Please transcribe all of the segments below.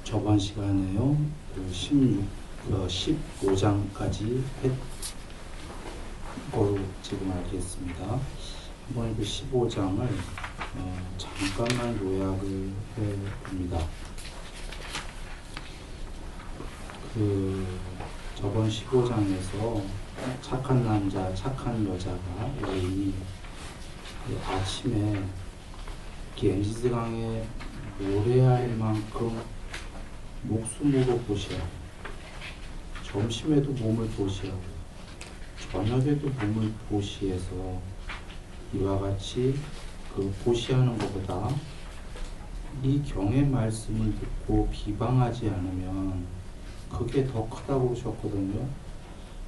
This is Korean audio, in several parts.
저번 시간에요. 15장까지 했 걸로 지금 알겠습니다. 한번 그 15장을 잠깐만 요약을 해봅니다. 저번 15장에서 착한 남자, 착한 여자가 여인이 아침에 겐지스강에 노래할 만큼 목숨으로 보시하고, 점심에도 몸을 보시하고, 저녁에도 몸을 보시해서 이와 같이 보시하는 것보다 이 경의 말씀을 듣고 비방하지 않으면 그게 더 크다고 그러셨거든요.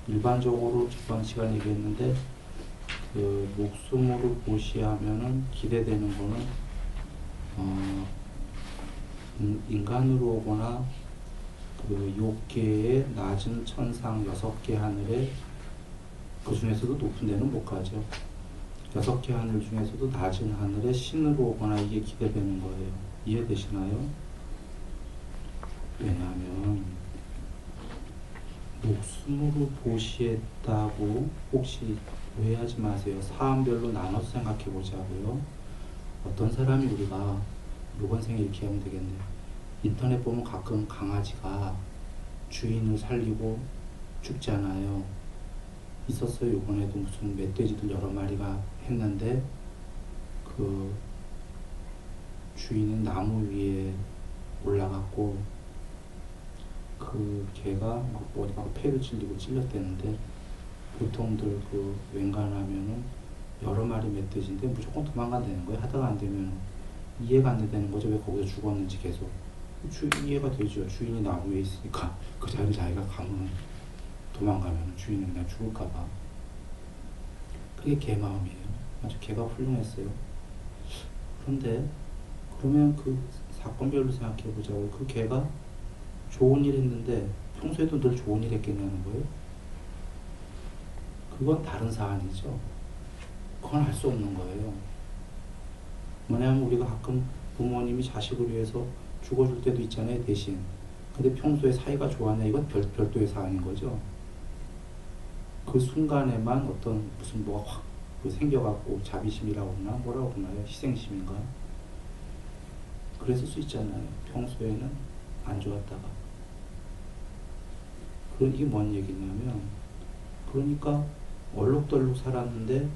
일반적으로 저번 시간에 얘기했는데 목숨으로 보시하면은 기대되는 거는 인간으로 오거나 욕계의 낮은 천상 6개 하늘에 그 중에서도 높은 데는 못 가죠. 6개 하늘 중에서도 낮은 하늘에 신으로 오거나 이게 기대되는 거예요. 이해되시나요? 왜냐하면 목숨으로 보시했다고 혹시 오해하지 마세요. 사안별로 나눠서 생각해 보자고요. 어떤 사람이 우리가 이번 생에 이렇게 하면 되겠네요. 인터넷 보면 가끔 강아지가 주인을 살리고 죽잖아요. 있었어요. 이번에도 무슨 멧돼지들 여러 마리가 했는데 그 주인은 나무 위에 올라갔고 그 개가 막 어디 막 폐를 찔리고 찔렸대는데 보통들 웬간하면은 여러 마리 멧돼지인데 무조건 도망간다는 거예요. 하다가 안 되면 이해가 안 된다는 거죠. 왜 거기서 죽었는지 계속. 이해가 되죠. 주인이 나무 위에 있으니까 그 자리를 자기가 가면 도망가면 주인은 그냥 죽을까봐. 그게 개 마음이에요. 아주 개가 훌륭했어요. 그런데 그러면 그 사건별로 생각해보자고요. 그 개가 좋은 일 했는데 평소에도 늘 좋은 일 했겠냐는 거예요. 그건 다른 사안이죠. 그건 알 수 없는 거예요. 뭐냐면 우리가 가끔 부모님이 자식을 위해서 죽어줄 때도 있잖아요, 대신. 근데 평소에 사이가 좋았냐, 이건 별도의 사안인 거죠. 그 순간에만 어떤 무슨 뭐가 확 생겨갖고 자비심이라고 그러나 뭐라고 그러나요? 희생심인가? 그랬을 수 있잖아요. 평소에는 안 좋았다가. 이게 뭔 얘기냐면, 그러니까 얼룩덜룩 살았는데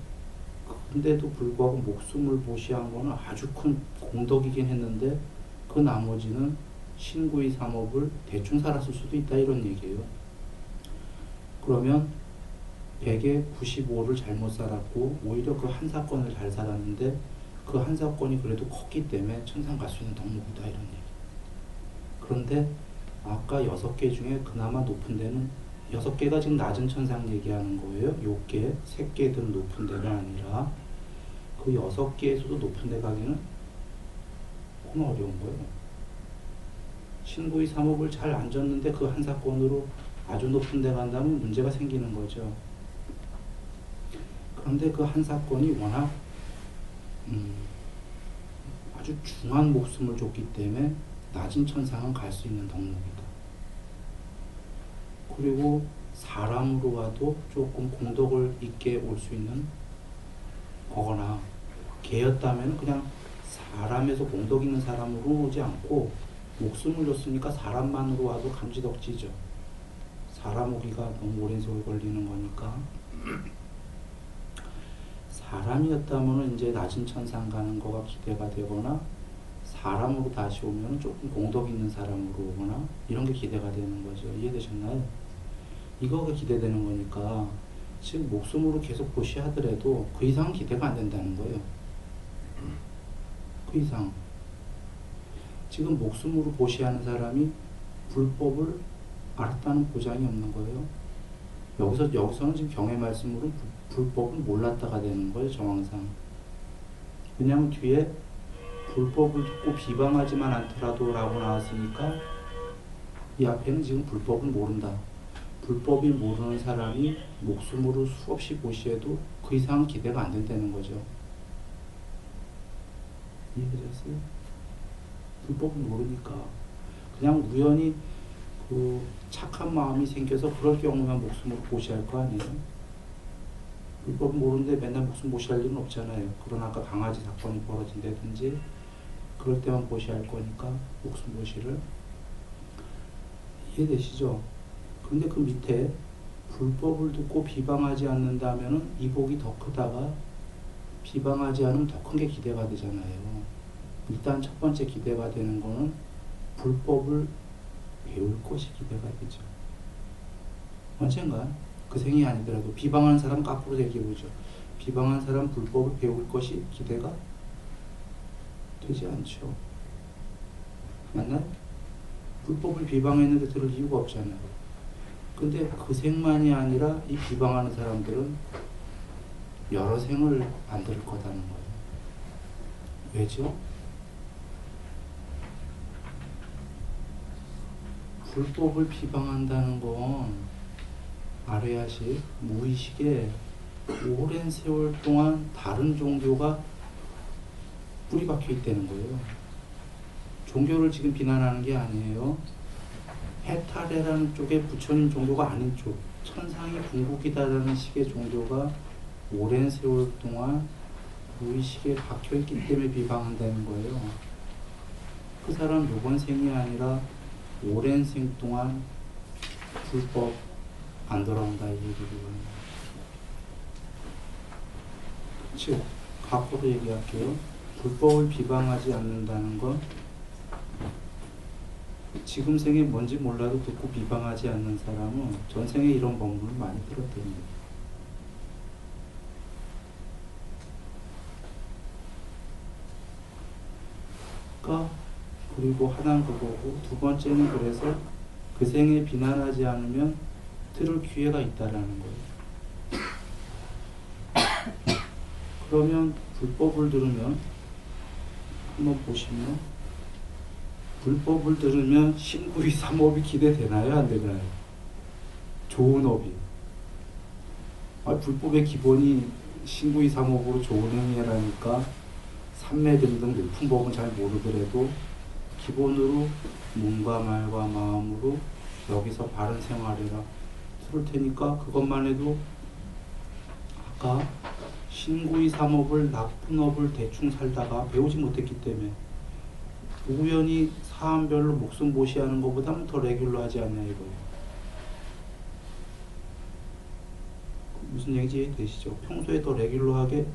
근데도 불구하고 목숨을 보시한 거는 아주 큰 공덕이긴 했는데 그 나머지는 신구의 삼업을 대충 살았을 수도 있다 이런 얘기예요. 그러면 100에 95를 잘못 살았고 오히려 그 한 사건을 잘 살았는데 그 한 사건이 그래도 컸기 때문에 천상 갈 수 있는 덕목이다 이런 얘기. 그런데 아까 6개 중에 그나마 높은 데는 6개가 지금 낮은 천상 얘기하는 거예요. 6개, 3개들은 높은 데가 아니라 그 6개에서도 높은 데 가기는 너무 어려운 거예요. 신구의 삼업을 잘 안 졌는데 그 한 사건으로 아주 높은 데 간다면 문제가 생기는 거죠. 그런데 그 한 사건이 워낙 아주 중한 목숨을 줬기 때문에 낮은 천상은 갈 수 있는 덕목이다. 그리고 사람으로 와도 조금 공덕을 있게 올 수 있는 거거나 개였다면 그냥 사람에서 공덕 있는 사람으로 오지 않고 목숨을 줬으니까 사람만으로 와도 감지덕지죠. 사람 오기가 너무 오랜 세월 걸리는 거니까. 사람이었다면 이제 낮은 천상 가는 거가 기대가 되거나 사람으로 다시 오면 조금 공덕 있는 사람으로 오거나 이런 게 기대가 되는 거죠. 이해되셨나요? 이거가 기대되는 거니까 지금 목숨으로 계속 보시하더라도 그 이상은 기대가 안 된다는 거예요. 그 이상. 지금 목숨으로 보시하는 사람이 불법을 알았다는 보장이 없는 거예요. 여기서는 지금 경의 말씀으로 불법을 몰랐다가 되는 거예요, 정황상. 왜냐하면 뒤에 불법을 듣고 비방하지만 않더라도 라고 나왔으니까 이 앞에는 지금 불법을 모른다. 불법이 모르는 사람이 목숨으로 수없이 보시해도 그 이상은 기대가 안 된다는 거죠. 이해되셨어요? 불법을 모르니까. 그냥 우연히 그 착한 마음이 생겨서 그럴 경우만 목숨을 고시할 거 아니에요. 불법 모르는데 맨날 목숨 고시할 일은 없잖아요. 그러나 아까 강아지 사건이 벌어진다든지 그럴 때만 고시할 거니까 목숨 고시를. 이해되시죠? 근데 그 밑에 불법을 듣고 비방하지 않는다면은 이복이 더 크다가 비방하지 않으면 더 큰 게 기대가 되잖아요. 일단 첫 번째 기대가 되는 거는 불법을 배울 것이 기대가 되죠. 언젠가 그 생이 아니더라도 비방하는 사람 앞으로 얘기해보죠. 비방한 사람 불법을 배울 것이 기대가 되지 않죠. 맞나요? 불법을 비방했는데 들을 이유가 없잖아요. 근데 그 생만이 아니라 이 비방하는 사람들은 여러 생을 안 들을 거다는 거예요. 왜죠? 불법을 비방한다는 건 알아야지 무의식에 오랜 세월 동안 다른 종교가 뿌리 박혀 있다는 거예요. 종교를 지금 비난하는 게 아니에요. 해탈이라는 쪽에 부처님 종교가 아닌 쪽, 천상이 궁극이다라는 식의 종교가 오랜 세월 동안 무의식에 박혀 있기 때문에 비방한다는 거예요. 그 사람 요번 생이 아니라 오랜 생 동안 불법 안 돌아온다 이 얘기를. 즉 각고로 얘기할게요. 불법을 비방하지 않는다는 건 지금 생에 뭔지 몰라도 듣고 비방하지 않는 사람은 전생에 이런 법문을 많이 들었답니다. 그러니까 그리고 하나는 그거고 두 번째는 그래서 그 생에 비난하지 않으면 들을 기회가 있다라는 거예요. 그러면 불법을 들으면 한번 보시면 불법을 들으면 신구이 삼업이 기대되나요? 안 되나요? 좋은 업이. 불법의 기본이 신구이 삼업으로 좋은 행위라니까 삼매 등등 높은 법은 잘 모르더라도 기본으로 몸과 말과 마음으로 여기서 바른 생활이라 들을 테니까 그것만 해도 아까 신구이 삼업을 나쁜 업을 대충 살다가 배우지 못했기 때문에 우연히 사안별로 목숨 보시하는 것보다는 더 레귤러하지 않냐 이거예요. 무슨 얘기인지 되시죠? 평소에 더 레귤러하게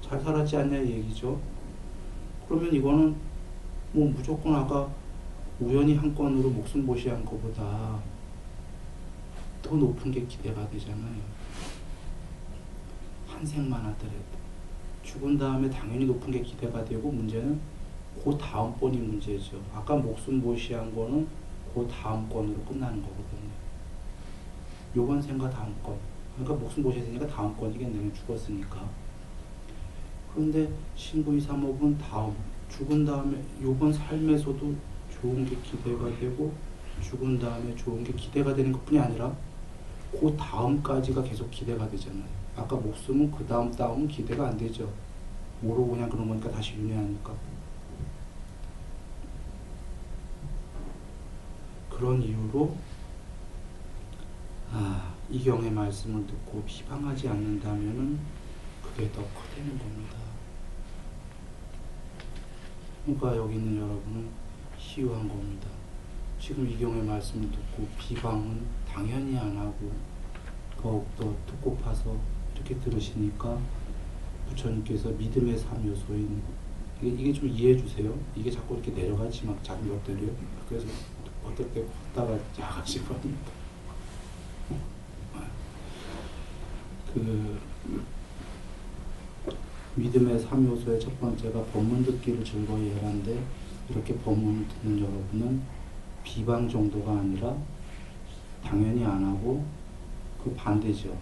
잘 살았지 않냐 이 얘기죠. 그러면 이거는 뭐 무조건 아까 우연히 한 건으로 목숨 보시한 것보다 더 높은 게 기대가 되잖아요. 한 생만 하더라도 죽은 다음에 당연히 높은 게 기대가 되고 문제는 그 다음번이 문제죠. 아까 목숨 보시한 거는 그 다음번으로 끝나는 거거든요. 요번 생과 다음번. 그러니까 목숨 보셨으니까 다음번이겠네요. 죽었으니까. 그런데 신구이 삼업은 다음, 죽은 다음에 요번 삶에서도 좋은 게 기대가 되고 죽은 다음에 좋은 게 기대가 되는 것뿐이 아니라 그 다음까지가 계속 기대가 되잖아요. 아까 목숨은 그 다음은 기대가 안 되죠. 모르고 그냥 그런 거니까 다시 윤회하니까. 그런 이유로 이 경의 말씀을 듣고 비방하지 않는다면은 그게 더 커지는 겁니다. 그러니까 여기 있는 여러분은 희유한 겁니다. 지금 이 경의 말씀을 듣고 비방은 당연히 안 하고 더욱더 듣고 파서 이렇게 들으시니까 부처님께서 믿음의 3요소인 이게 좀 이해해 주세요. 이게 자꾸 이렇게 내려가지 막 자꾸 엎드려요. 그래서 어떨 때 걷다가 야가지고 합니다. 그 믿음의 3요소의 첫 번째가 법문 듣기를 즐거이 해라인데 이렇게 법문을 듣는 여러분은 비방 정도가 아니라 당연히 안 하고 그 반대죠.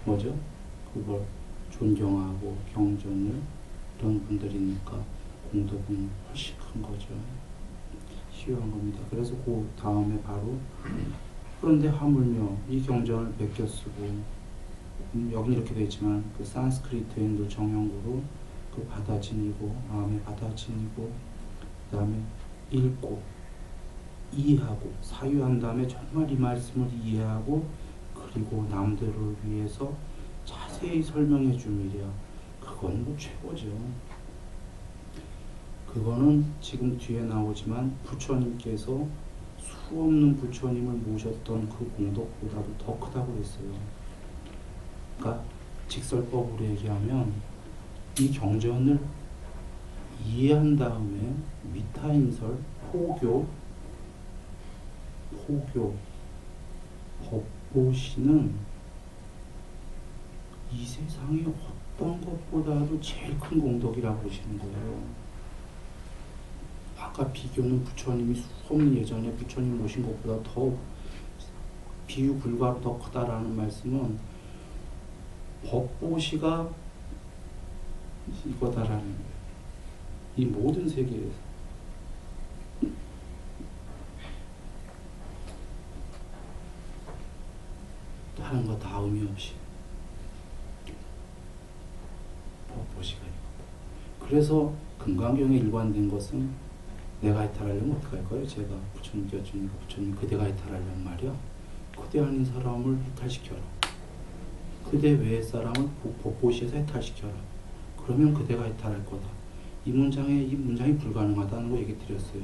뭐죠? 그걸 존경하고 경전을 이런 분들이니까 공덕은 훨씬 큰 거죠. 희유한 겁니다. 그래서 그 다음에 바로 그런데 하물며 이 경전을 베껴 쓰고 여긴 이렇게 되어 있지만 그 산스크리트인도 정형으로 그 받아지니고 마음에 받아지니고 그 다음에 읽고 이해하고 사유한 다음에 정말 이 말씀을 이해하고 그리고 남들을 위해서 자세히 설명해 줌이랴. 그건 뭐 최고죠. 그거는 지금 뒤에 나오지만 부처님께서 수 없는 부처님을 모셨던 그 공덕보다도 더 크다고 그랬어요. 그러니까 직설법으로 얘기하면 이 경전을 이해한 다음에 미타인설, 포교, 법보시는 이 세상에 어떤 것보다도 제일 큰 공덕이라고 보시는 거예요. 아까 비교는 부처님이 수없는 예전에 부처님 모신 것보다 더 비유 불가로 더 크다라는 말씀은 법보시가 이거다라는 거예요. 이 모든 세계에서 다른 거 다 의미 없이 법보시가 이거. 그래서 금강경에 일관된 것은 내가 해탈하려면 어떻게 할까요? 제가 부처님께 여쭈니까 부처님 그대가 해탈하려는 말이야. 그대 아닌 사람을 해탈시켜라. 그대 외의 사람을 법보시에서 해탈시켜라. 그러면 그대가 해탈할 거다. 이 문장이 불가능하다는 거 얘기 드렸어요.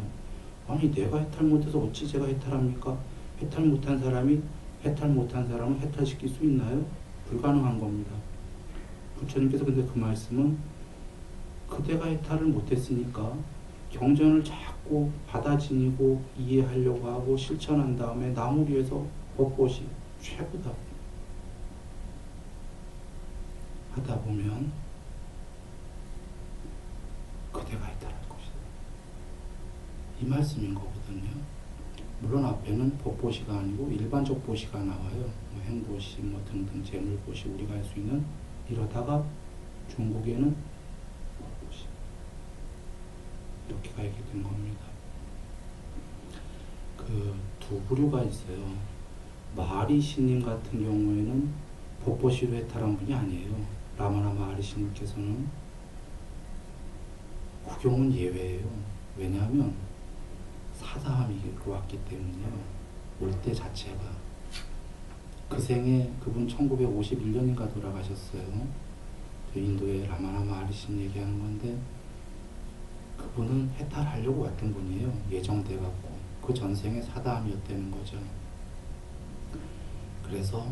아니 내가 해탈 못해서 어찌 제가 해탈합니까? 해탈 못한 사람을 해탈시킬 수 있나요? 불가능한 겁니다. 부처님께서 근데 그 말씀은 그대가 해탈을 못했으니까 경전을 자꾸 받아지니고 이해하려고 하고 실천한 다음에 남을 위해서 법보시 최고다 하다 보면 그대가 해탈할 것이다. 이 말씀인 거거든요. 물론 앞에는 법보시가 아니고 일반적 보시가 나와요. 뭐 행보시, 뭐 등등 재물보시 우리가 할 수 있는. 이러다가 중국에는 법보시 이렇게 가게 된 겁니다. 그 두 부류가 있어요. 마하리시님 같은 경우에는 법보시로 해탈한 분이 아니에요. 라마나 마하리시님께서는 그 경우는 예외예요. 왜냐하면 사다함이 왔기 때문이에요. 올 때 자체가. 그 생에 그분 1951년인가 돌아가셨어요. 인도의 라마나 마하리시 얘기하는 건데 그분은 해탈하려고 왔던 분이에요. 예정돼 갖고. 그 전생에 사다함이었다는 거죠. 그래서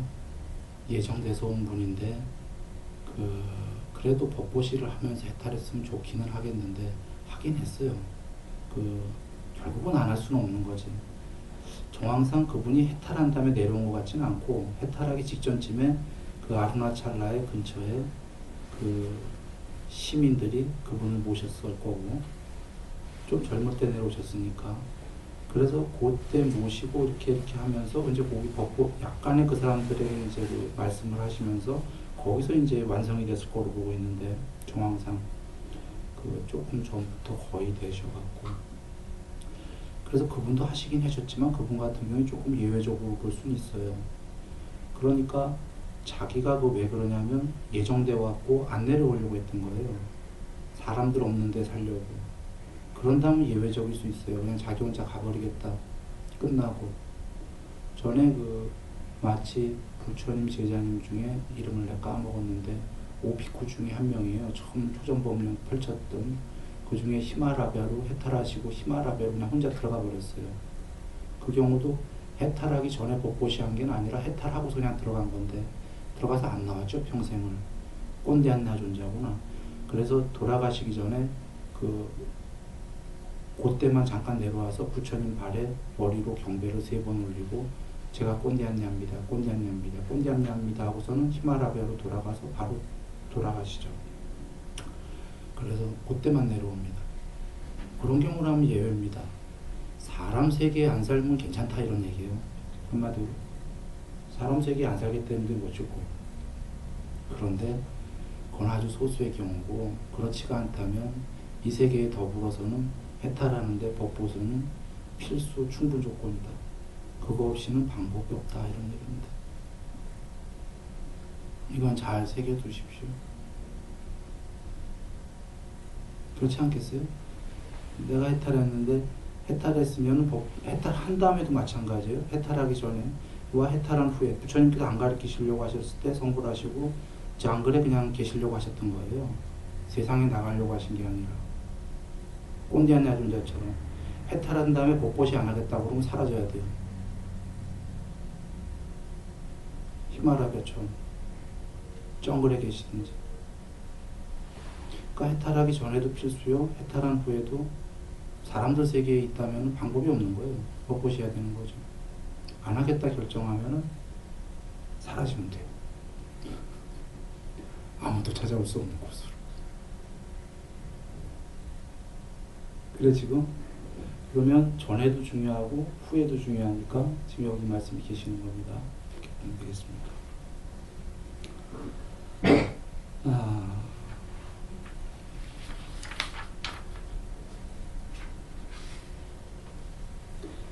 예정돼서 온 분인데 그래도 법보시를 하면서 해탈했으면 좋기는 하겠는데 하긴 했어요. 결국은 안 할 수는 없는 거지. 정황상 그분이 해탈한 다음에 내려온 것 같지는 않고 해탈하기 직전쯤에 그 아루나찰라의 근처에 그 시민들이 그분을 모셨을 거고 좀 젊을 때 내려오셨으니까 그래서 그때 모시고 이렇게 하면서 이제 거기 법보 약간의 그 사람들에게 이제 그 말씀을 하시면서 거기서 이제 완성이 됐을 거로 보고 있는데 정황상 조금 전부터 거의 되셔갖고 그래서 그분도 하시긴 하셨지만 그분 같은 경우에 조금 예외적으로 볼 수는 있어요. 그러니까 자기가 왜 그러냐면 예정되어 갖고 안 내려오려고 했던 거예요. 사람들 없는 데 살려고. 그런다면 예외적일 수 있어요. 그냥 자기 혼자 가버리겠다. 끝나고. 전에 마치 부처님 제자님 중에 이름을 내가 까먹었는데 오피쿠 중에 한 명이에요. 처음 초전법령 펼쳤던 그 중에 히마라랴로 해탈하시고 히마라랴로 그냥 혼자 들어가 버렸어요. 그 경우도 해탈하기 전에 법보시 한 게 아니라 해탈하고서 그냥 들어간 건데 들어가서 안 나왔죠. 평생을. 꼰대한나 존자구나. 그래서 돌아가시기 전에 그때만 잠깐 내려와서 부처님 발에 머리로 경배를 3번 올리고 제가 꼰대한냐입니다. 꼰대한냐입니다 하고서는 히마라랴로 돌아가서 바로 돌아가시죠. 그래서 그때만 내려옵니다. 그런 경우라면 예외입니다. 사람 세계에 안 살면 괜찮다 이런 얘기예요. 한마디로 사람 세계에 안 살기 때문에 못 죽고. 그런데 그건 아주 소수의 경우고 그렇지가 않다면 이 세계에 더불어서는 해탈하는데 법보수는 필수 충분 조건이다. 그거 없이는 방법이 없다 이런 얘기입니다. 이건 잘 새겨두십시오. 그렇지 않겠어요? 내가 해탈했는데 해탈했으면 해탈한 다음에도 마찬가지예요. 해탈하기 전에와 해탈한 후에 부처님께서 안 가르치시려고 하셨을 때 성불 하시고 장글에 그냥 계시려고 하셨던 거예요. 세상에 나가려고 하신 게 아니라 꼰대한 야존자처럼 해탈한 다음에 복보시 안 하겠다고 그러면 사라져야 돼요. 히말라야처럼 정글에 계시든지. 그러니까 해탈하기 전에도 필수요. 해탈한 후에도 사람들 세계에 있다면 방법이 없는 거예요. 복보시해야 되는 거죠. 안 하겠다 결정하면 사라지면 돼요. 아무도 찾아올 수 없는 곳으로. 그래 지금 그러면 전에도 중요하고 후에도 중요하니까 지금 여기 말씀이 계시는 겁니다. 이렇게 보면 되겠습니다.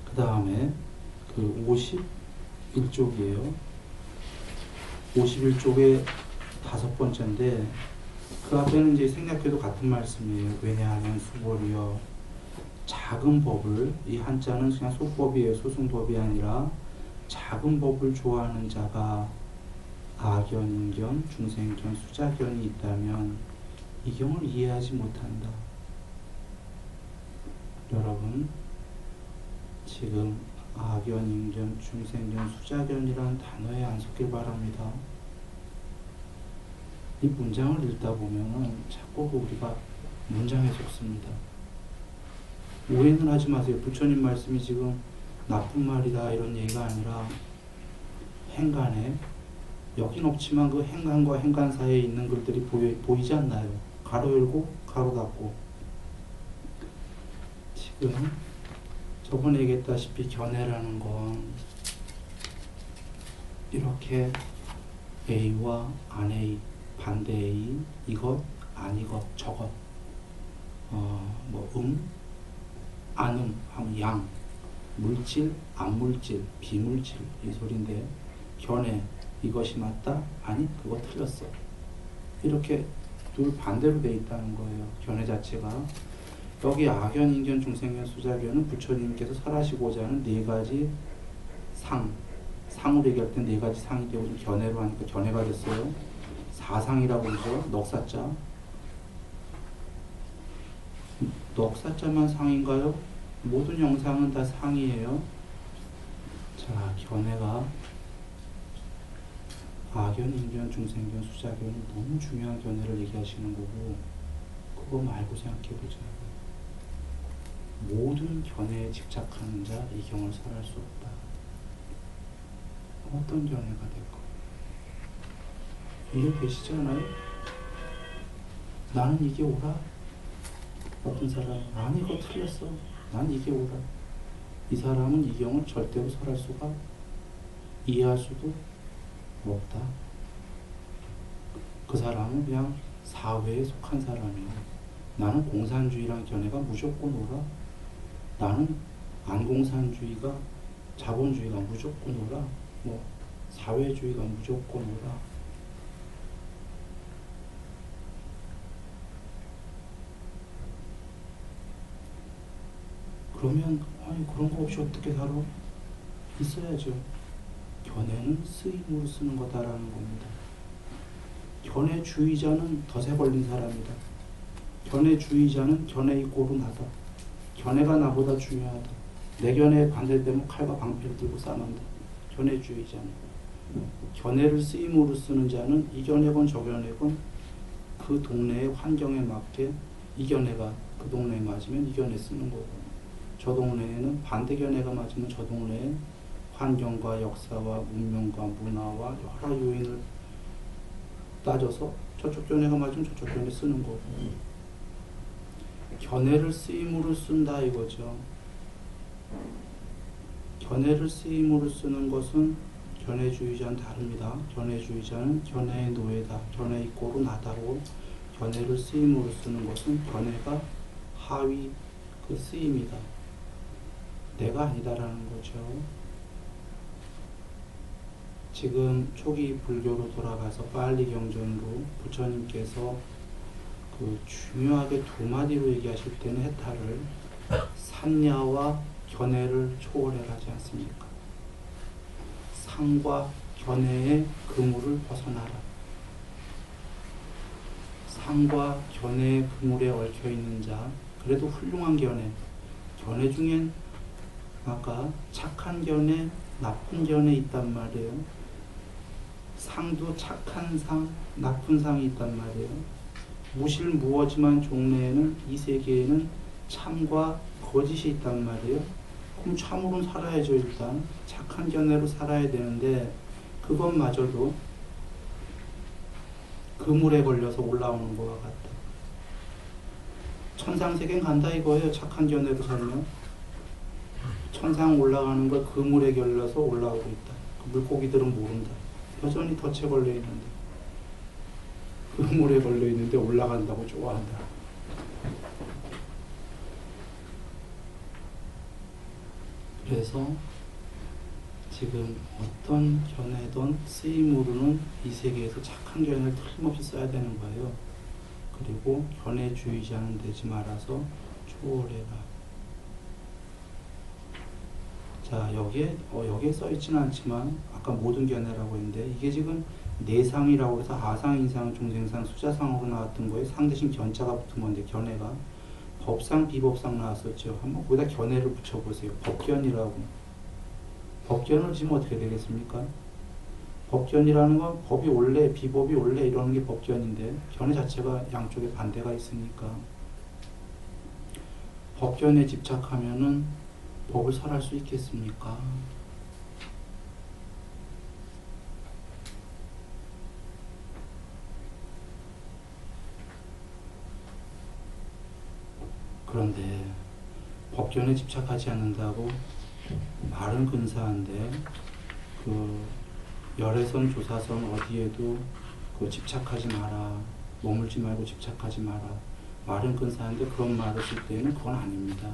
그 다음에 그 51쪽이에요. 51쪽의 5번째인데 그 앞에는 이제 생략해도 같은 말씀이에요. 왜냐하면 수벌이여 작은 법을, 이 한자는 그냥 소법이에요. 소승법이 아니라 작은 법을 좋아하는 자가 아견, 인견, 중생견, 수자견이 있다면 이 경을 이해하지 못한다. 여러분 지금 아견, 인견, 중생견, 수자견이라는 단어에 안 속길 바랍니다. 이 문장을 읽다 보면은 자꾸 우리가 문장에 속습니다. 오해는 하지 마세요. 부처님 말씀이 지금 나쁜 말이다 이런 얘기가 아니라 행간에, 여긴 없지만 그 행간과 행간 사이에 있는 글들이 보이지 않나요? 가로 열고 가로 닫고. 지금 저번에 얘기했다시피 견해라는 건 이렇게 A와 안 A, 반대 A, 이것, 아니것, 저것, 안음 하면 양, 물질, 안 물질, 비물질 이 소리인데 견해, 이것이 맞다? 아니, 그거 틀렸어. 이렇게 둘 반대로 돼 있다는 거예요. 견해 자체가. 여기 아견, 인견, 중생견, 수자견은 부처님께서 설하시고자 하는 네 가지 상으로 얘기할 때 네 가지 상이 되고 좀 견해로 하니까 견해가 됐어요. 사상이라고 그러죠. 넉사자. 넉사자만 상인가요? 모든 영상은 다 상이에요. 자, 견해가 아견, 인견, 중생견, 수자견이 너무 중요한 견해를 얘기하시는 거고 그거 말고 생각해보자. 모든 견해에 집착하는 자 이 경을 설할 수 없다. 어떤 견해가 될까? 이해 되시지 않아요? 나는 이게 옳아. 어떤 사람 아니 이거 틀렸어. 난 이게 옳아. 이 사람은 이 경을 절대로 설할 수가, 이해할 수도 없다. 그 사람은 그냥 사회에 속한 사람이야. 나는 공산주의라는 견해가 무조건 옳아. 나는 안공산주의가, 자본주의가 무조건 옳아. 사회주의가 무조건 옳아. 그러면 아니 그런 거 없이 어떻게 살아? 있어야죠. 견해는 쓰임으로 쓰는 거다라는 겁니다. 견해주의자는 덫에 걸린 사람이다. 견해주의자는 견해의 꼴은 하다. 견해가 나보다 중요하다. 내 견해에 반대되면 칼과 방패를 들고 싸는다. 견해주의자는. 견해를 쓰임으로 쓰는 자는 이 견해건 저 견해건 그 동네의 환경에 맞게 이 견해가 그 동네에 맞으면 이 견해 쓰는 거고, 저 동네에는 반대 견해가 맞으면 저 동네의 환경과 역사와 문명과 문화와 여러 요인을 따져서 저쪽 견해가 맞으면 저쪽 견해 쓰는 거고, 견해를 쓰임으로 쓴다 이거죠. 견해를 쓰임으로 쓰는 것은 견해주의자는 다릅니다. 견해주의자는 견해의 노예다. 견해의 꼴은 나다고. 견해를 쓰임으로 쓰는 것은 견해가 하위 그 쓰임이다. 내가 아니다라는 거죠. 지금 초기 불교로 돌아가서 빨리 경전으로 부처님께서 그 중요하게 두 마디로 얘기하실 때는 해탈을 산야와 견해를 초월해가지 않습니까? 상과 견해의 그물을 벗어나라. 상과 견해의 그물에 얽혀있는 자, 그래도 훌륭한 견해, 견해 중엔 아까 착한 견해, 나쁜 견해 있단 말이에요. 상도 착한 상, 나쁜 상이 있단 말이에요. 무실무어지만 종래에는 이 세계에는 참과 거짓이 있단 말이에요. 그럼 참으로 살아야죠. 일단 착한 견해로 살아야 되는데 그것마저도 그물에 걸려서 올라오는 것과 같다. 천상세계는 간다 이거예요. 착한 견해로 살면 천상 올라가는 걸 그물에 걸려서 올라오고 있다. 그 물고기들은 모른다. 여전히 덫에 걸려 있는데, 그물에 걸려 있는데 올라간다고 좋아한다. 그래서 지금 어떤 견해든 쓰임으로는 이 세계에서 착한 견해를 틀림없이 써야 되는 거예요. 그리고 견해주의자는 되지 말아서 초월해라. 자, 여기에 써있지는 않지만 아까 모든 견해라고 했는데 이게 지금 내상이라고 해서 아상, 인상, 중생상, 수자상으로 나왔던 거에 상 대신 견자가 붙은 건데 견해가 법상, 비법상 나왔었죠. 한번 거기다 견해를 붙여보세요. 법견이라고. 법견을 지금 어떻게 되겠습니까? 법견이라는 건 법이 원래, 비법이 원래 이러는 게 법견인데 견해 자체가 양쪽에 반대가 있으니까 법견에 집착하면은 법을 설할 수 있겠습니까? 그런데 법견에 집착하지 않는다고 말은 근사한데 그 열애선 조사선 어디에도 그 집착하지 마라, 머물지 말고 집착하지 마라, 말은 근사한데 그런 말을 쓸 때는 그건 아닙니다.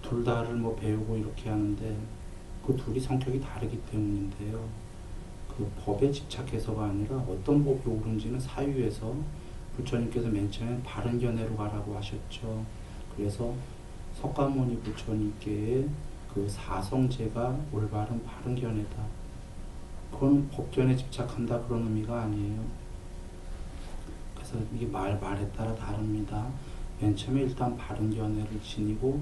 둘 다를 뭐 배우고 이렇게 하는데 그 둘이 성격이 다르기 때문인데요. 그 법에 집착해서가 아니라 어떤 법이 옳은지는 사유에서 부처님께서 맨 처음에 바른 견해로 가라고 하셨죠. 그래서 석가모니 부처님께의 그 사성제가 올바른 바른 견해다. 그건 법견에 집착한다 그런 의미가 아니에요. 그래서 이게 말에 따라 다릅니다. 맨 처음에 일단 바른 견해를 지니고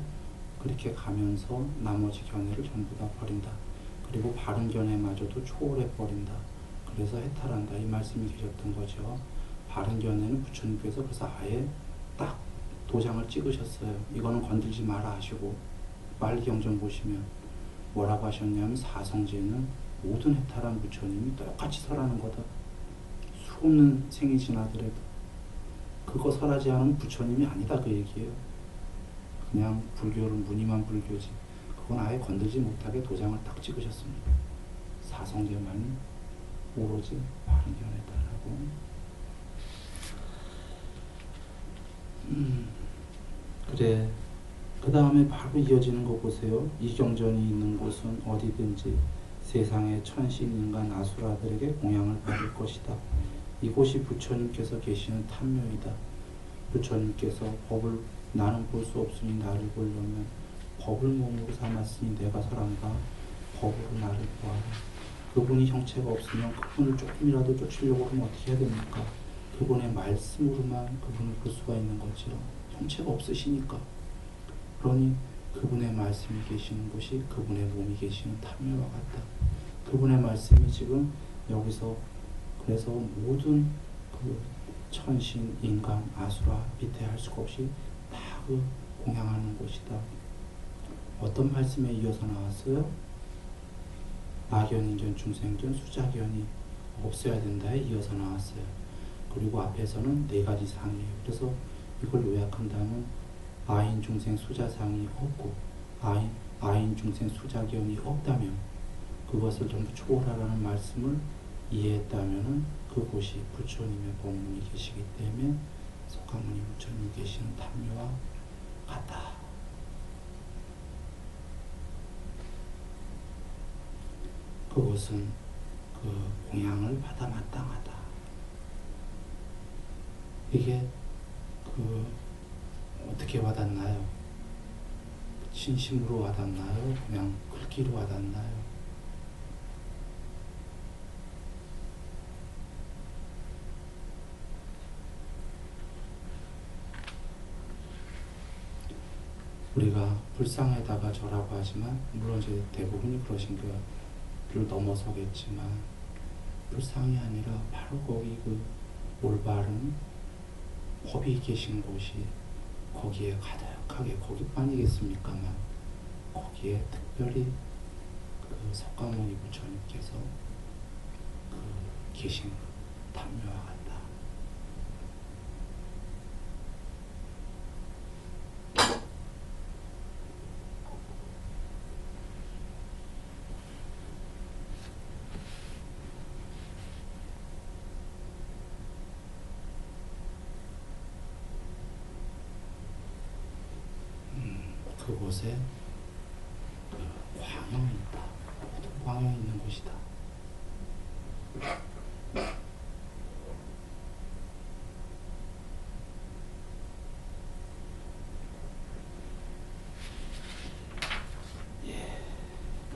그렇게 가면서 나머지 견해를 전부 다 버린다. 그리고 바른 견해마저도 초월해 버린다. 그래서 해탈한다. 이 말씀이 계셨던 거죠. 바른 견해는 부처님께서 그래서 아예 딱 도장을 찍으셨어요. 이거는 건들지 마라 하시고 빨리 경전 보시면 뭐라고 하셨냐면 사성제는 모든 해탈한 부처님이 똑같이 설하는 거다. 수없는 생이 지나더라도 그거 설하지 않은 부처님이 아니다 그 얘기예요. 그냥 불교는 무늬만 불교지. 그건 아예 건들지 못하게 도장을 딱 찍으셨습니다. 사성제만이 오로지 바른 견해다라고. 그래. 그 다음에 바로 이어지는 거 보세요. 이경전이 있는 곳은 어디든지 세상의 천신, 인간, 아수라들에게 공양을 받을 것이다. 이곳이 부처님께서 계시는 탐묘이다. 부처님께서 법을 나는 볼 수 없으니 나를 보려면 법을 몸으로 삼았으니 내가 설한다. 법으로 나를 보아라. 그분이 형체가 없으면 그분을 조금이라도 쫓으려고 하면 어떻게 해야 됩니까? 그분의 말씀으로만 그분을 볼 수가 있는 거죠. 형체가 없으시니까. 그러니 그분의 말씀이 계시는 곳이 그분의 몸이 계시는 탐묘와 같다. 그분의 말씀이 지금 여기서 그래서 모든 그 천신, 인간, 아수라 밑에 할 수가 없이 다 그 공양하는 곳이다. 어떤 말씀에 이어서 나왔어요? 막연인견, 중생견, 수자견이 없어야 된다에 이어서 나왔어요. 그리고 앞에서는 네 가지 상이에요. 그래서 이걸 요약한다면 아인, 중생, 수자상이 없고 아인, 중생, 수자견이 없다면 그것을 전부 초월하라는 말씀을 이해했다면 그곳이 부처님의 법문이 계시기 때문에 석가모니 부처님이 계시는 탐묘와 같다. 그것은 그 공양을 받아 마땅하다. 이게 그 어떻게 와닿나요? 진심으로 와닿나요? 그냥 글귀로 와닿나요? 우리가 불상에다가 절하고 하지만 물론 이제 대부분이 그러신 거를 넘어서겠지만 불상이 아니라 바로 거기 그 올바른 법이 계신 곳이 거기에 가득하게 거기뿐이겠습니까만 거기에 특별히 그 석가모니 부처님께서 그 계신 담요와 같다. 그곳에 그 광영이 있다. 모든 광영이 있는 곳이다.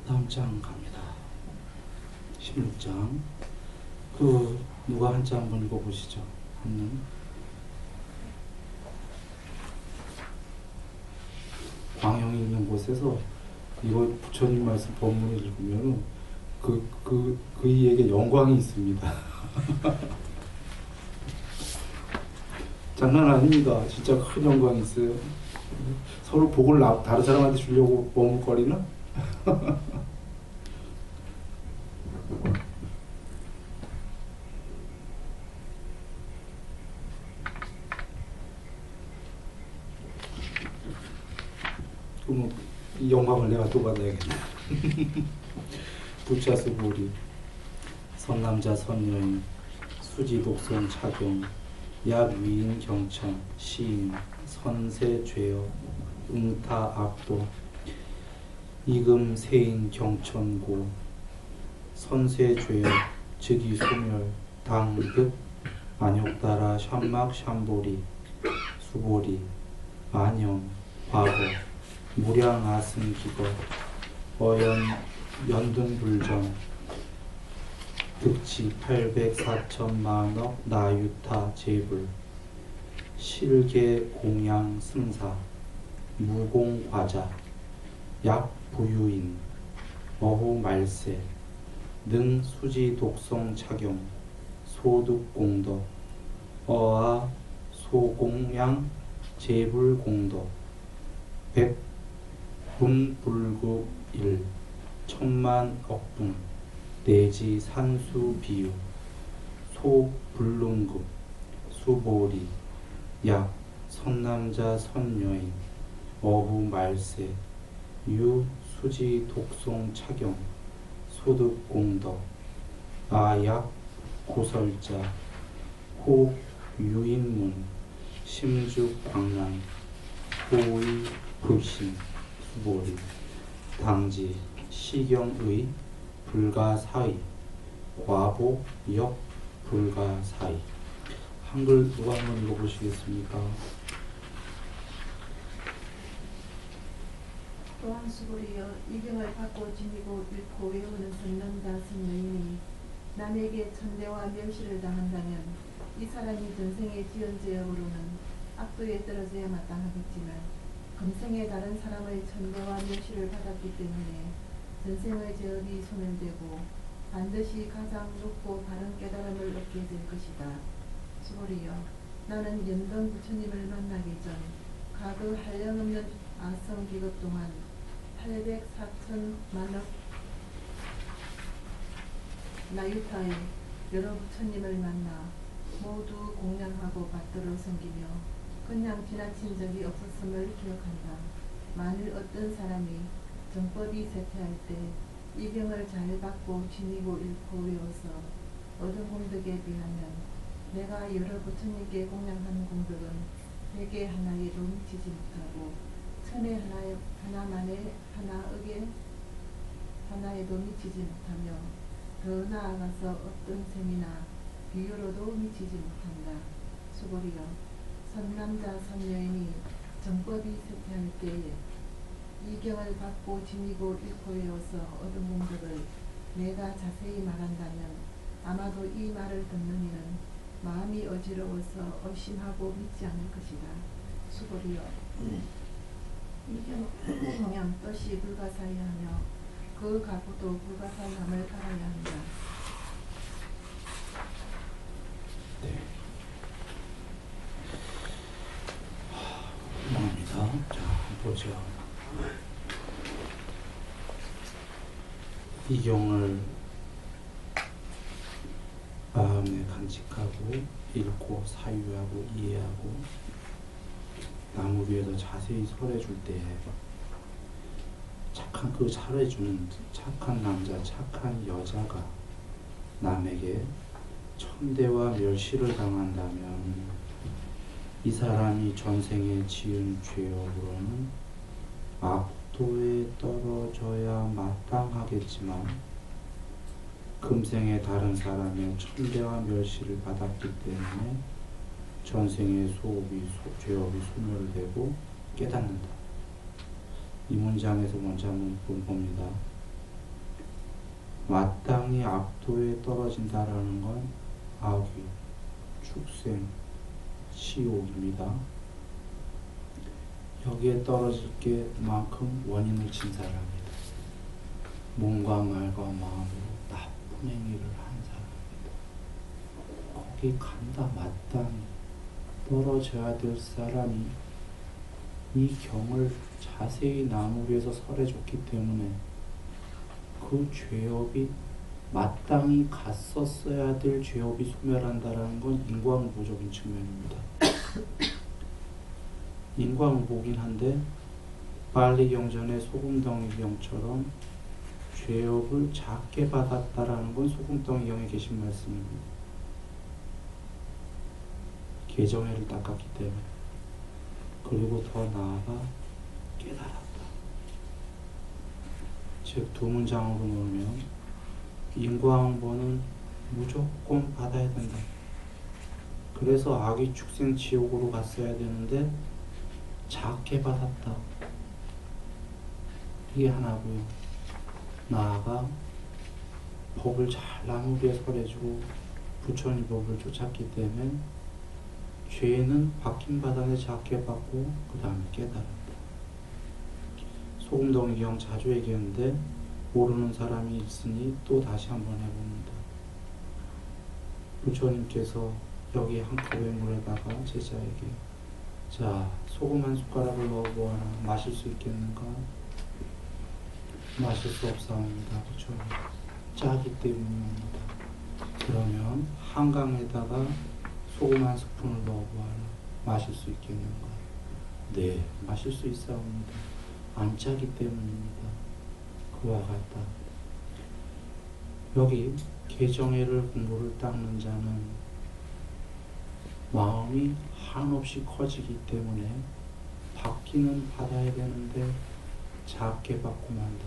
다음 장 갑니다. 16장. 그 누가 한자 한번 읽어보시죠. 광영이 있는 곳에서 이거 부처님 말씀 법문을 읽으면은 그이에게 영광이 있습니다. 장난 아닙니다. 진짜 큰 영광이 있어요. 서로 복을 다른 사람한테 주려고 머뭇거리나? 그럼 이 영광을 내가 또 받아야겠네. 부차수보리 선남자 선여인 수지독선 착용 약위인 경천 시인 선세죄여 응타악도 이금 세인 경천고 선세죄여 즉위소멸 당득 안욕따라 샴막 샴보리 수보리 안영 과거 무량아승기거 어연 연등불정 득치 800,4천만억 나유타 제불 실계 공양 승사 무공과자 약부유인 어후 말세 능 수지 독성 착용 소득공덕 어아 소공양 제불공덕 백분불급일 천만억분 내지 산수비유 소불능급 수보리 약 선남자 선여인 어부말세 유수지 독송 착용 소득공덕 아약 고설자 호유인문 심죽광란 호의 불신 수보리 당지 시경의 불가사의 과보 역 불가사의. 한글 누가 한번 읽어보시겠습니까? 또한 수보리여 이경을 받고 지니고 잃고 외우는 선남자 선여인이 남에게 천대와 멸시를 당한다면 이 사람이 전생에 지은 죄업으로는 악도에 떨어져야 마땅하겠지만 금생에 다른 사람의 천대와 멸시를 받았기 때문에 전생의 죄업이 소멸되고 반드시 가장 높고 바른 깨달음을 얻게 될 것이다. 수보리여 나는 연등 부처님을 만나기 전 가그 한량없는 아성 기급 동안 804천만억 나유타의 여러 부처님을 만나 모두 공양하고 받들어 섬기며 그냥 지나친 적이 없었음을 기억한다. 만일 어떤 사람이 정법이 쇠퇴할 때 이경을 잘 받고 지니고 읽고 외워서 얻은 공덕에 비하면 내가 여러 부처님께 공양한 공덕은 백에 하나에도 미치지 못하고 천에 하나만에 하나억에 하나에도 미치지 못하며 더 나아가서 어떤 셈이나 비유로도 미치지 못한다. 수보리여 선남자 선여인이 정법이 쇠퇴할 때에 이경을 받고 지니고 읽고 외워서 얻은 공덕을 내가 자세히 말한다면 아마도 이 말을 듣는 이는 마음이 어지러워서 의심하고 믿지 않을 것이다. 수고리여. 이경하면 뜻이 불가사의하며 그 가구도 불가사의함을 알아야 한다. 네. 감사합니다. 자, 보죠. 이경을 마음에 간직하고 읽고 사유하고 이해하고 나무 위에서 자세히 설해줄 때 착한 그 설해주는 착한 남자, 착한 여자가 남에게 천대와 멸시를 당한다면 이 사람이 전생에 지은 죄업으로는 악도에 떨어져야 마땅하겠지만 금생에 다른 사람의 천대와 멸시를 받았기 때문에 전생의 죄업이 소멸되고 깨닫는다. 이 문장에서 먼저 한번 봅니다. 마땅히 악도에 떨어진다라는 건 악귀, 축생, 시옥입니다. 여기에 떨어질 게 그만큼 원인을 진 사람입니다. 몸과 말과 마음으로 나쁜 행위를 한 사람입니다. 거기 간다 마땅히 떨어져야 될 사람이 이 경을 자세히 나무 위에서 설해줬기 때문에 그 죄업이 마땅히 갔었어야 될 죄업이 소멸한다라는 건 인과응보적인 측면입니다. 인과응보긴 한데 빨리경전의 소금덩이경처럼 죄업을 작게 받았다라는 건 소금덩이경에 계신 말씀입니다. 계정애를 닦았기 때문에. 그리고 더 나아가 깨달았다. 즉 두 문장으로 놓으면 인과응보는 무조건 받아야 된다. 그래서 악의 축생 지옥으로 갔어야 되는데 작게 받았다. 이게 하나고요. 나아가 법을 잘 나무 위에 설해주고 부처님 법을 쫓았기 때문에 죄는 받긴 받았는데 작게 받고 그 다음에 깨달았다. 소금덩이경 자주 얘기했는데 모르는 사람이 있으니 또 다시 한번 해봅니다. 부처님께서 여기 한 컵의 물에다가 제자에게 자, 소금 한 숟가락을 넣어보아라. 마실 수 있겠는가? 마실 수 없사옵니다. 부처님. 짜기 때문입니다. 그러면 한강에다가 소금 한 스푼을 넣어보아라. 마실 수 있겠는가? 네, 마실 수 있사옵니다. 안 짜기 때문입니다. 그와 같다. 여기 개정애를 공부를 닦는 자는 마음이 한없이 커지기 때문에 받기는 받아야 되는데 작게 받고 만다.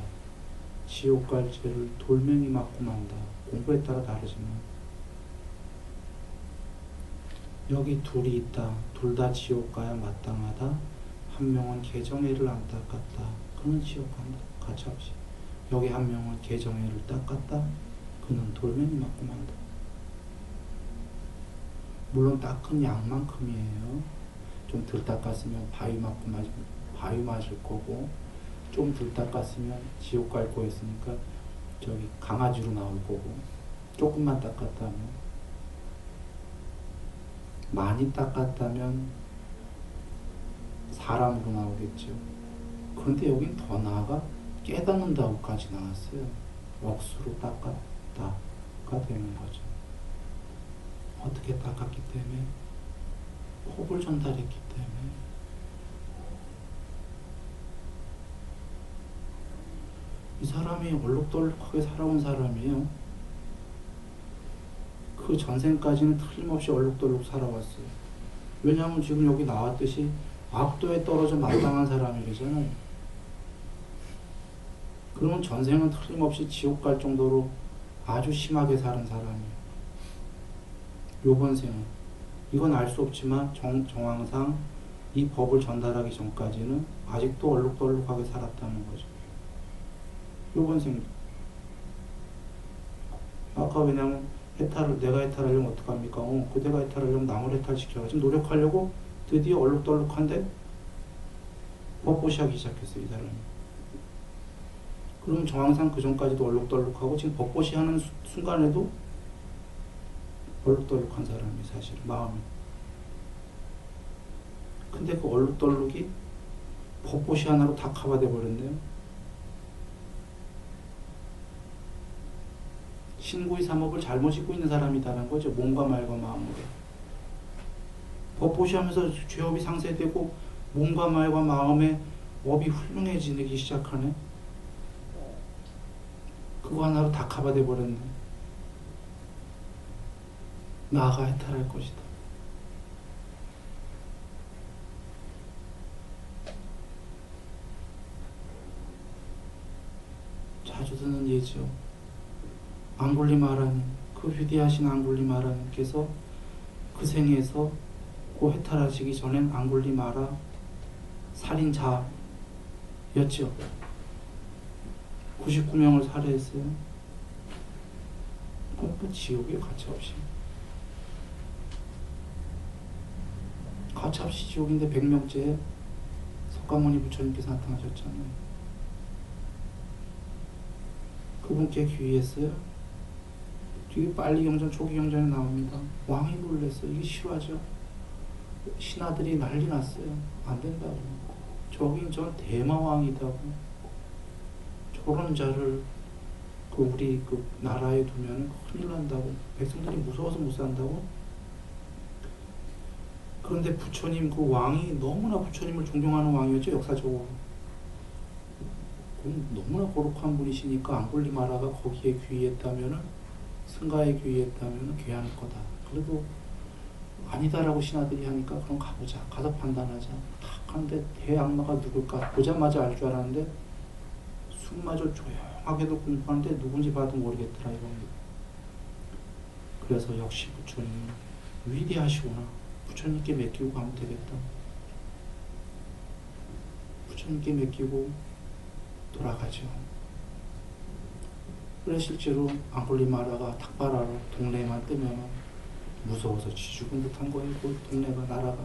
지옥 갈 죄를 돌멩이 맞고 만다. 공부에 따라 다르지만 여기 둘이 있다. 둘 다 지옥 가야 마땅하다. 한 명은 개정애를 안 닦았다. 그는 지옥 간다. 가차없이. 여기 한 명은 개정애를 닦았다. 그는 돌멩이 맞고 만다. 물론 닦은 양만큼이에요. 좀 덜 닦았으면 바위 맞을 거고, 좀 덜 닦았으면 지옥 갈 거였으니까 저기 강아지로 나올 거고, 조금만 닦았다면, 많이 닦았다면 사람으로 나오겠죠. 그런데 여긴 더 나아가 깨닫는다고까지 나왔어요. 억수로 닦았다가 되는 거죠. 어떻게 닦았기 때문에? 법을 전달했기 때문에. 이 사람이 얼룩덜룩하게 살아온 사람이에요. 그 전생까지는 틀림없이 얼룩덜룩 살아왔어요. 왜냐하면 지금 여기 나왔듯이 악도에 떨어져 마땅한 사람이잖아요. 그러면 전생은 틀림없이 지옥 갈 정도로 아주 심하게 사는 사람이에요. 요번 생은 이건 알 수 없지만 정황상 이 법을 전달하기 전까지는 아직도 얼룩덜룩하게 살았다는 거죠. 요번 생 아까 왜냐면 내가 해탈하려면 어떡합니까? 내가 해탈하려면 남을 해탈시켜야지. 노력하려고 드디어 얼룩덜룩한데 법보시하기 시작했어요, 이 사람이. 그럼 저 항상 그 전까지도 얼룩덜룩하고 지금 법보시 하는 순간에도 얼룩덜룩한 사람이 사실 마음이. 근데 그 얼룩덜룩이 법보시 하나로 다 커버돼 버렸네요. 신구의 삼업을 잘못 짓고 있는 사람이다라는 거죠. 몸과 말과 마음으로. 법보시 하면서 죄업이 상쇄되고 몸과 말과 마음의 업이 훌륭해지기 시작하네. 그거 하나로 다 커버돼 버렸네. 나아가 해탈할 것이다. 자주 듣는 예죠. 앙굴리마라님, 그 위대하신 앙굴리마라님께서 그 생에서 그 해탈하시기 전엔 앙굴리마라 살인자였죠. 99명을 살해했어요. 지옥에 가차없이. 가차없이 지옥인데 100명째 석가모니 부처님께서 나타나셨잖아요. 그분께 귀의했어요. 뒤에 빨리 경전, 초기 경전에 나옵니다. 왕이 놀랐어요. 이게 실화죠. 신하들이 난리 났어요. 안 된다고. 저긴 저 대마왕이다고. 저런 자를 우리 나라에 두면 큰일 난다고. 백성들이 무서워서 못 산다고. 그런데 부처님 그 왕이 너무나 부처님을 존경하는 왕이었죠. 역사적으로. 너무나 거룩한 분이시니까 앙굴리마라가 거기에 귀의했다면은, 승가에 귀의했다면은 귀할 거다. 그래도 아니다라고 신하들이 하니까 그럼 가보자. 가서 판단하자. 탁 하는데 대악마가 누굴까 보자마자 알 줄 알았는데 숨마저 조용하게도 공부하는데 누군지 봐도 모르겠더라 이겁니다. 그래서 역시 부처님은 위대하시구나. 부처님께 맡기고 가면 되겠다. 부처님께 맡기고 돌아가죠. 그래 실제로 앙굴리마라가 탁발하러 동네에만 뜨면 무서워서 쥐죽은 듯한 거예요. 그 동네가 나라가.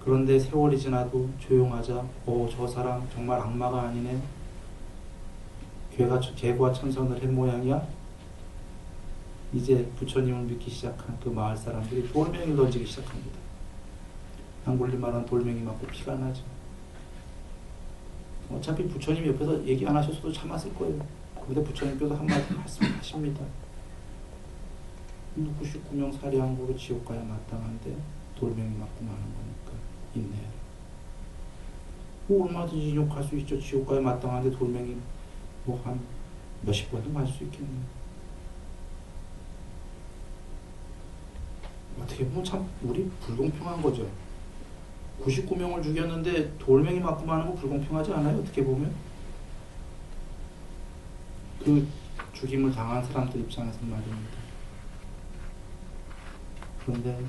그런데 세월이 지나도 조용하자 저 사람 정말 악마가 아니네. 개과 천선을 한 모양이야. 이제 부처님을 믿기 시작한 그 마을 사람들이 돌멩이를 던지기 시작합니다. 앙굴리마라는 돌멩이 맞고 피가 나죠. 어차피 부처님 옆에서 얘기 안 하셨어도 참았을 거예요. 근데 부처님께서 한마디 말씀하십니다. 99명 살해한 거로 지옥 가야 마땅한데 돌멩이 맞고 마는 거니까 인내해라. 얼마든지 인욕할 수 있죠. 지옥 가야 마땅한데 돌멩이 한 몇십 번도 맞을 수 있겠네요. 어떻게 보면 참 우리 불공평한 거죠. 99명을 죽였는데 돌멩이 맞고 마는 거 불공평하지 않아요? 어떻게 보면 그 죽임을 당한 사람들 입장에서 말입니다. 그런데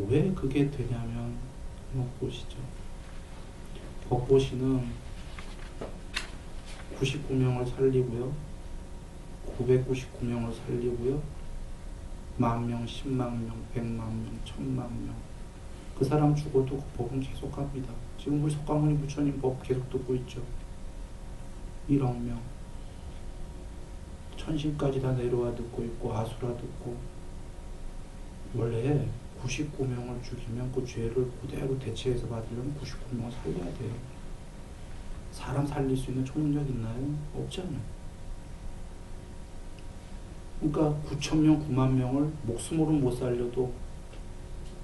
왜 그게 되냐면 한번 보시죠. 법보시는 99명을 살리고요, 999명을 살리고요, 10,000명, 100,000명, 100,000명, 10,000,000명. 그 사람 죽어도 그 법은 계속 갑니다. 지금 우리 석가모니 부처님 법 계속 듣고 있죠. 1억 명. 천신까지 다 내려와 듣고 있고 아수라 듣고. 원래 99명을 죽이면 그 죄를 그대로 대체해서 받으려면 99명을 살려야 돼요. 사람 살릴 수 있는 초능력 있나요? 없잖아요. 그러니까 9,000명, 90,000명을 목숨으로는 못 살려도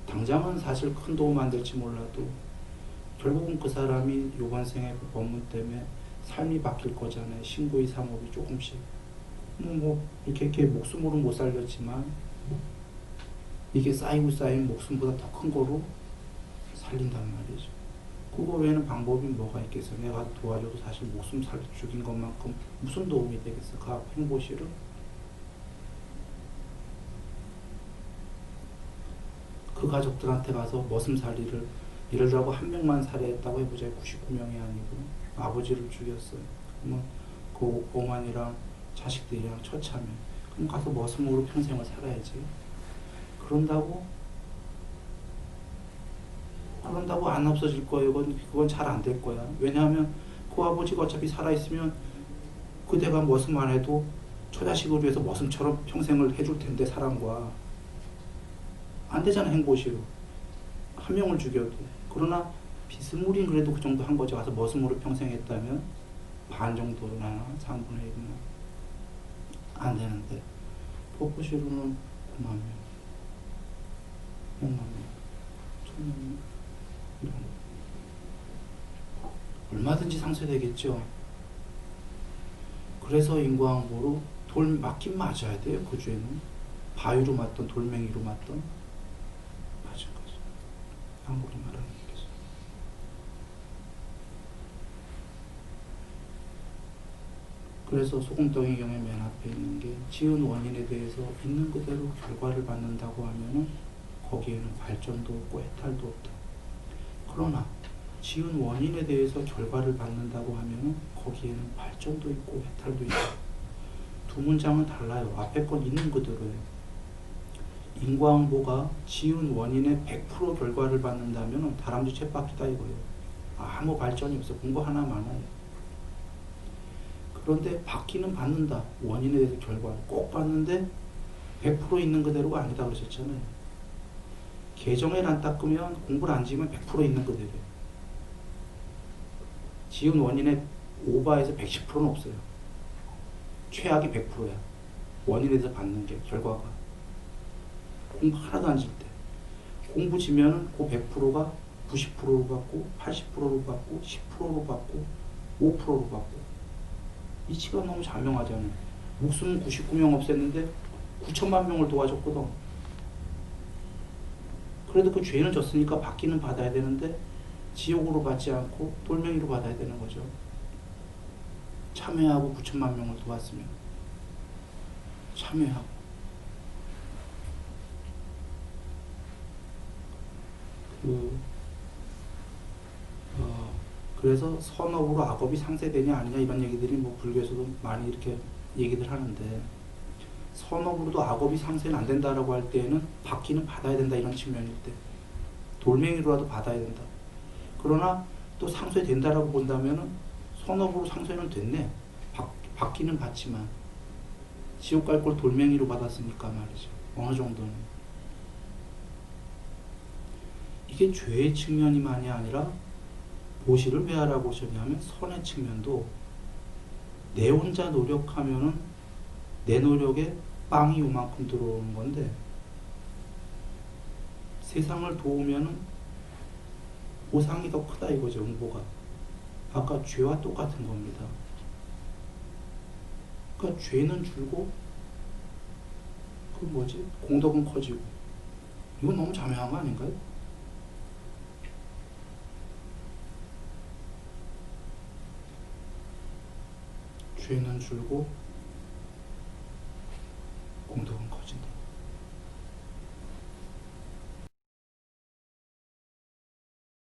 당장은 사실 큰 도움 안 될지 몰라도 결국은 그 사람이 요번 생의 그 법문 때문에 삶이 바뀔 거잖아요. 신구의 삼업이 조금씩. 이렇게 목숨으로 못 살렸지만 이게 쌓이고 쌓인 목숨보다 더 큰 거로 살린단 말이죠. 그거 외에는 방법이 뭐가 있겠어요? 내가 도와줘도 사실 목숨 죽인 것만큼 무슨 도움이 되겠어? 그 행보실은. 그 가족들한테 가서 머슴살이를 예를 들어 한 명만 살해했다고 해보자. 99명이 아니고 아버지를 죽였어요. 그러면 그 어머니랑 자식들이랑 처참해. 그럼 가서 머슴으로 평생을 살아야지. 그런다고 안 없어질 거예요. 그건 잘 안 될 거야. 왜냐하면 그 아버지가 어차피 살아있으면 그대가 머슴 안 해도 처자식을 위해서 머슴처럼 평생을 해줄 텐데 사람과 안 되잖아. 행보시로 한 명을 죽여도. 그러나 비스무리는 그래도 그 정도 한 거죠. 가서 머슴으로 평생 했다면 반 정도나 3분의 1이나 안 되는데 포포시로는 9만 명, 100만 명, 1000만 명 이런 거. 얼마든지 상쇄되겠죠. 그래서 인과응보로 돌 맞긴 맞아야 돼요. 그 죄는 바위로 맞던 돌멩이로 맞던 맞은 거죠. 아무리 말하는 얘기죠. 그래서 소금덩이 경의 맨 앞에 있는 게 지은 원인에 대해서 있는 그대로 결과를 받는다고 하면은 거기에는 발전도 없고 해탈도 없다. 그러나 지은 원인에 대해서 결과를 받는다고 하면은 거기에는 발전도 있고 해탈도 있다. 두 문장은 달라요. 앞에 건 있는 그대로예요. 인과응보가 지은 원인의 100% 결과를 받는다면 다람쥐 쳇바퀴다 이거예요. 아무 발전이 없어. 공부 하나 많아요. 그런데 받기는 받는다. 원인에 대해서 결과를 꼭 받는데 100% 있는 그대로가 아니다 그러셨잖아요. 계정에 안 닦으면 공부를 안 지으면 100% 있는 그대로예요. 지은 원인의 오버에서 110%는 없어요. 최악이 100%야. 원인에 대해서 받는 게 결과가. 공부 하나도 안 질 때. 공부 지면은 그 100%가 90%로 받고 80%로 받고 10%로 받고 5%로 받고. 이치가 너무 자명하잖아요. 목숨 99명 없앴는데 9천만 명을 도와줬거든. 그래도 그 죄는 졌으니까 받기는 받아야 되는데 지옥으로 받지 않고 돌멩이로 받아야 되는 거죠. 참회하고 9천만 명을 도왔으면 참회하고. 그래서 선업으로 악업이 상쇄되냐 아니냐 이런 얘기들이 뭐 불교에서도 많이 이렇게 얘기들 하는데, 선업으로도 악업이 상쇄는 안 된다라고 할 때에는 받기는 받아야 된다 이런 측면일 때, 돌멩이로라도 받아야 된다. 그러나 또 상쇄된다라고 본다면은 선업으로 상쇄는 됐네. 받기는 받지만 지옥 갈 걸 돌멩이로 받았으니까 말이죠. 어느 정도는. 이게 죄의 측면이만이 아니라 보시를 왜 하라고 하셨냐면 선의 측면도 내 혼자 노력하면은 내 노력에 빵이 요만큼 들어오는 건데 세상을 도우면은 보상이 더 크다 이거죠. 응보가. 아까 죄와 똑같은 겁니다. 그러니까 죄는 줄고 공덕은 커지고. 이건 너무 자명한 거 아닌가요? 죄는 줄고